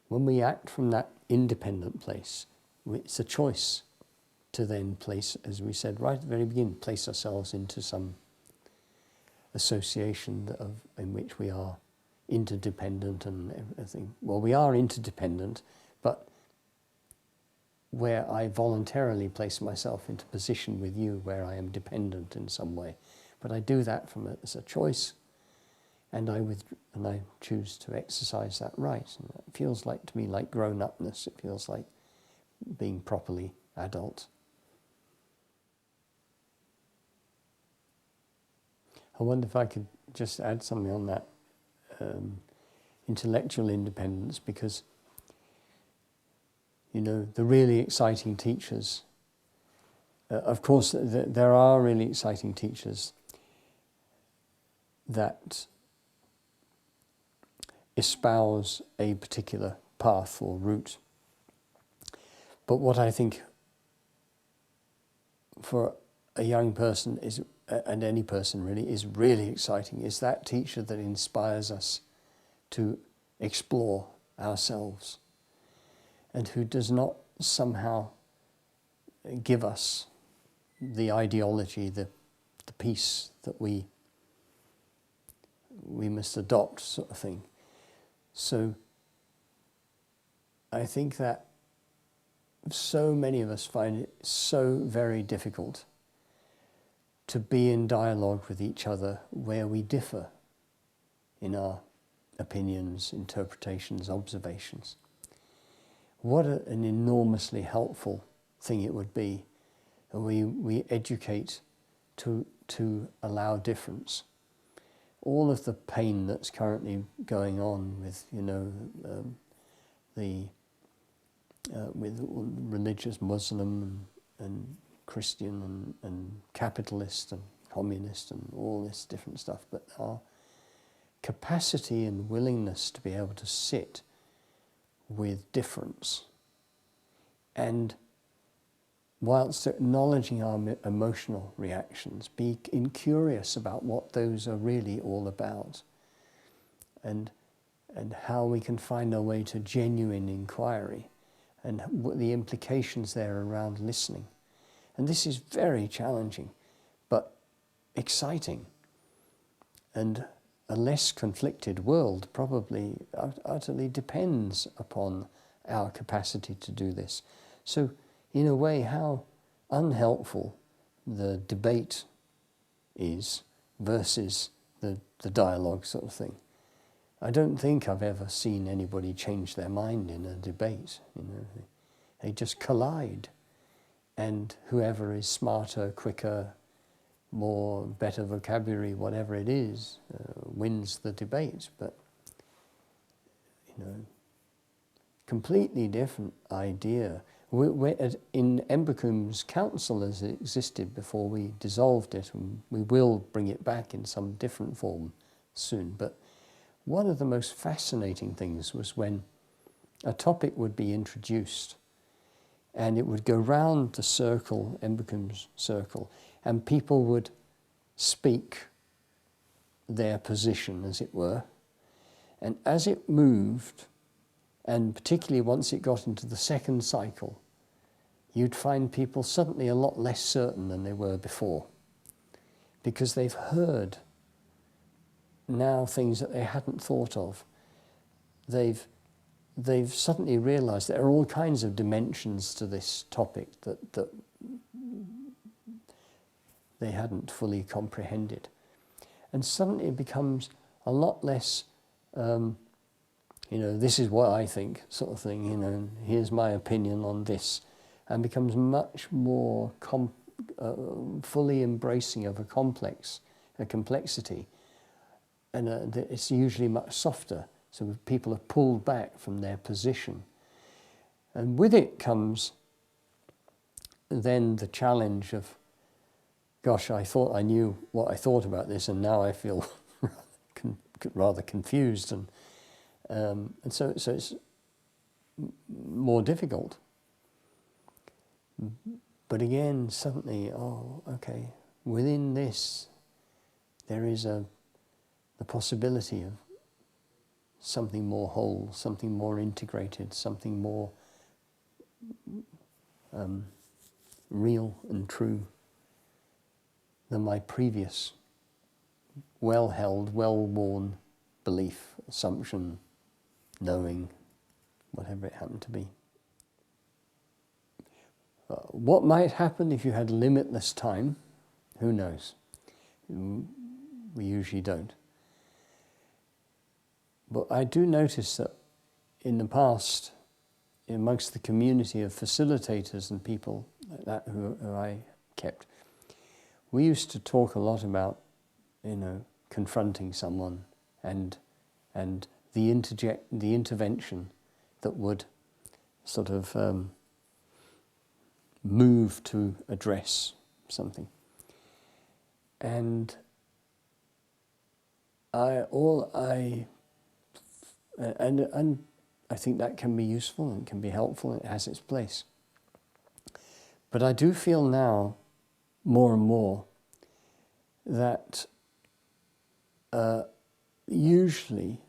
when we act from that independent place, it's a choice to then place, as we said right at the very beginning, place ourselves into some association in which we are interdependent and everything. Well, we are interdependent, but where I voluntarily place myself into position with you where I am dependent in some way. But I do that as a choice, and I choose to exercise that right. And it feels like to me like grown-upness. It feels like being properly adult. I wonder if I could just add something on that intellectual independence, because the really exciting teachers, of course there are really exciting teachers that espouse a particular path or route. But what I think for a young person is, and any person really, is really exciting is that teacher that inspires us to explore ourselves, and who does not somehow give us the ideology, the piece that we must adopt, sort of thing. So I think that so many of us find it so very difficult to be in dialogue with each other where we differ in our opinions, interpretations, observations. What an enormously helpful thing it would be if we educate to allow difference. All of the pain that's currently going on with, with religious Muslim and Christian and capitalist and communist and all this different stuff, but our capacity and willingness to be able to sit with difference, and whilst acknowledging our emotional reactions, be curious about what those are really all about, and how we can find our way to genuine inquiry, and what the implications there around listening. And this is very challenging, but exciting. And a less conflicted world probably utterly depends upon our capacity to do this. So, in a way, how unhelpful the debate is versus the dialogue sort of thing. I don't think I've ever seen anybody change their mind in a debate. They just collide, and whoever is smarter, quicker, better vocabulary, whatever it is, wins the debate. But completely different idea. In Embekum's council as it existed before we dissolved it, and we will bring it back in some different form soon, but one of the most fascinating things was when a topic would be introduced and it would go round the circle, Embekum's circle, and people would speak their position, as it were, and as it moved, and particularly once it got into the second cycle, you'd find people suddenly a lot less certain than they were before, because they've heard now things that they hadn't thought of. They've suddenly realised there are all kinds of dimensions to this topic that they hadn't fully comprehended. And suddenly it becomes a lot less this is what I think, sort of thing, here's my opinion on this, and becomes much more fully embracing of a complexity, and it's usually much softer, so people are pulled back from their position. And with it comes then the challenge of, gosh, I thought I knew what I thought about this, and now I feel rather confused, and so it's more difficult. But again, suddenly, within this, there is the possibility of something more whole, something more integrated, something more real and true than my previous well-held, well-worn belief, assumption, knowing, whatever it happened to be. What might happen if you had limitless time? Who knows? We usually don't. But I do notice that in the past, amongst the community of facilitators and people like that who I kept, we used to talk a lot about, confronting someone and the intervention that would sort of move to address something. And I think that can be useful and can be helpful, and it has its place. But I do feel now, more and more, that usually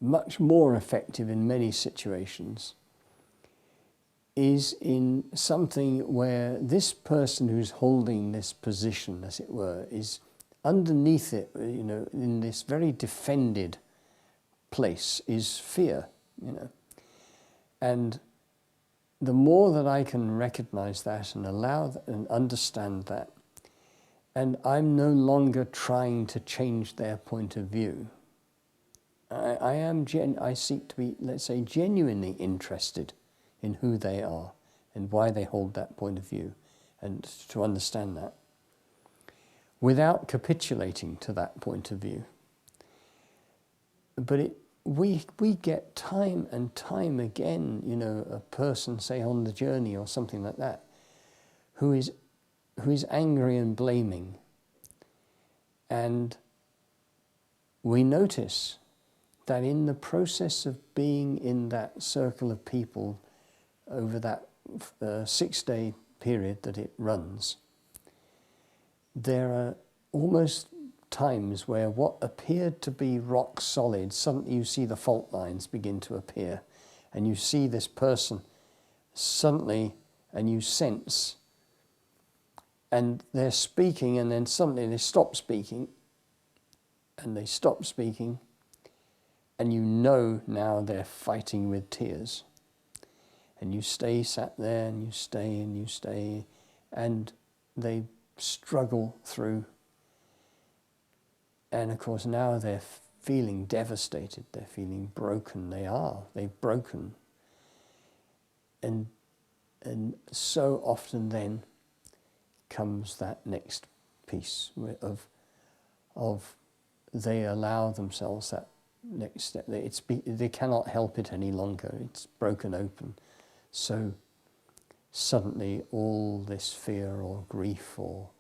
much more effective in many situations is in something where this person who's holding this position, as it were, is underneath it, in this very defended place is fear, And the more that I can recognize that and allow that and understand that, and I'm no longer trying to change their point of view, I seek to be, let's say, genuinely interested in who they are and why they hold that point of view, and to understand that, without capitulating to that point of view. But we get time and time again, a person, say, on the journey or something like that, who is angry and blaming. And we notice that in the process of being in that circle of people over that 6-day period that it runs, there are almost times where what appeared to be rock solid, suddenly you see the fault lines begin to appear, and you see this person suddenly, and you sense, and they're speaking, and then suddenly they stop speaking, and they stop speaking, and now they're fighting with tears. And you stay sat there, and you stay, and they struggle through. And of course now they're feeling devastated, they're feeling broken, they've broken. And so often then comes that next piece of they allow themselves that next step. They cannot help it any longer, it's broken open. So suddenly all this fear or grief or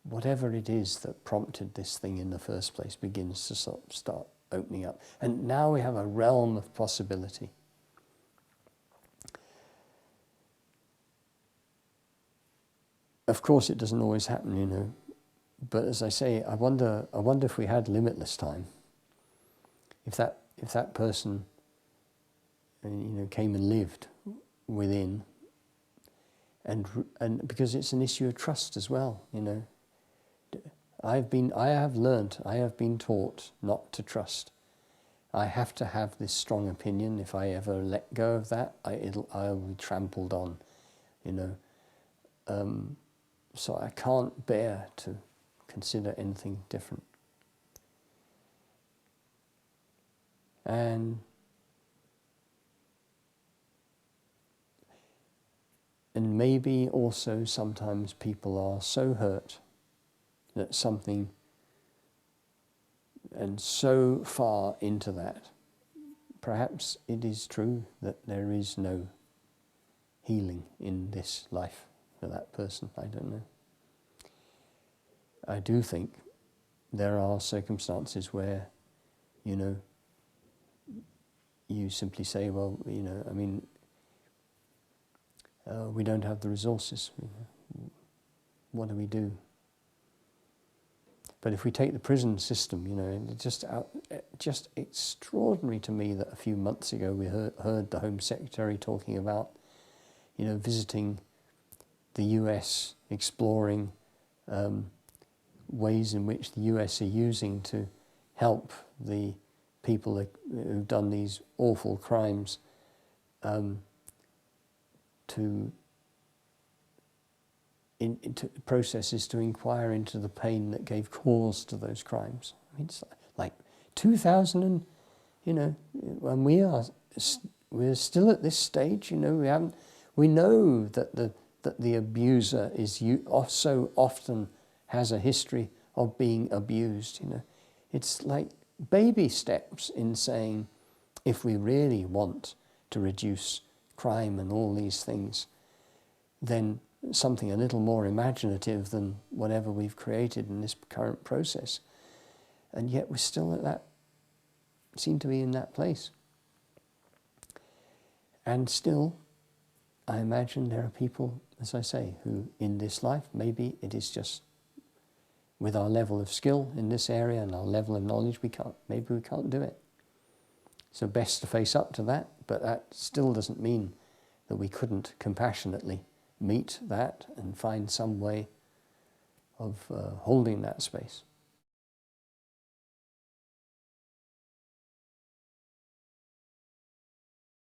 whatever it is that prompted this thing in the first place begins to start opening up. And now we have a realm of possibility. Of course it doesn't always happen, but as I say, I wonder if we had limitless time, if that person came and lived within, and because it's an issue of trust as well, I have been taught not to trust. I have to have this strong opinion. If I ever let go of that, I'll be trampled on, so I can't bear to consider anything different. And maybe also sometimes people are so hurt that something, and so far into that, perhaps it is true that there is no healing in this life for that person. I don't know. I do think there are circumstances where, you simply say, well, we don't have the resources. What do we do? But if we take the prison system, you know, it's just extraordinary to me that a few months ago we heard the Home Secretary talking about, you know, visiting the US, exploring ways in which the US are using to help the people who've done these awful crimes into processes to inquire into the pain that gave cause to those crimes. I mean, it's like 2000 and, you know, when we're still at this stage, you know, we know that the abuser is so often has a history of being abused, you know. It's like baby steps in saying, if we really want to reduce crime and all these things, then something a little more imaginative than whatever we've created in this current process. And yet we're still at that, seem to be in that place. And still, I imagine there are people, as I say, who in this life, maybe it is just with our level of skill in this area and our level of knowledge, maybe we can't do it. So best to face up to that, but that still doesn't mean that we couldn't compassionately meet that and find some way of holding that space.